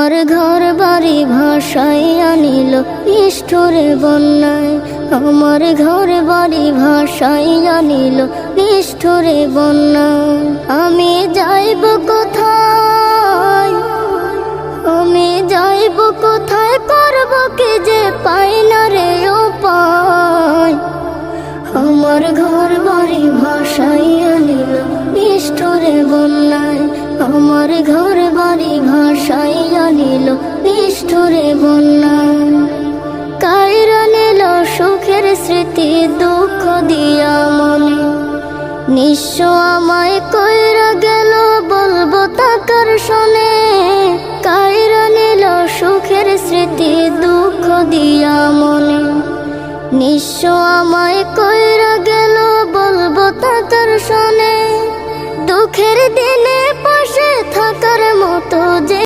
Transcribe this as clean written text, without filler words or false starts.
আমার ঘর বাড়ি ভাসাইয়া নিল নিষ্ঠুরে বন্যায়। আমার ঘর বাড়ি ভাসাইয়া নিল নিষ্ঠুরে বন্যায়। আমি যাইব কোথায়, আমি যাইব কোথায়, করব কি যে পাই না রে উপায়। আমার ঘর বাড়ি ভাসাইয়া নিল নিষ্ঠুরে বন্যায়। আমার ঘর বাড়ি ভাসাইয়া নিল নিষ্ঠুরে বন্যায়। কাইরা নিল সুখের স্মৃতি দুঃখ দিয়া মনে, নিঃস্ব আমায় কইরা গেল বলবো তাকার শোনে। কাইরা নিল সুখের স্মৃতি দুঃখ দিয়া মনে, নিঃস্ব আমায় কইরা গেল বলবো তাকার শোনে। দুঃখের দিনে পাশে থাকার মতো যে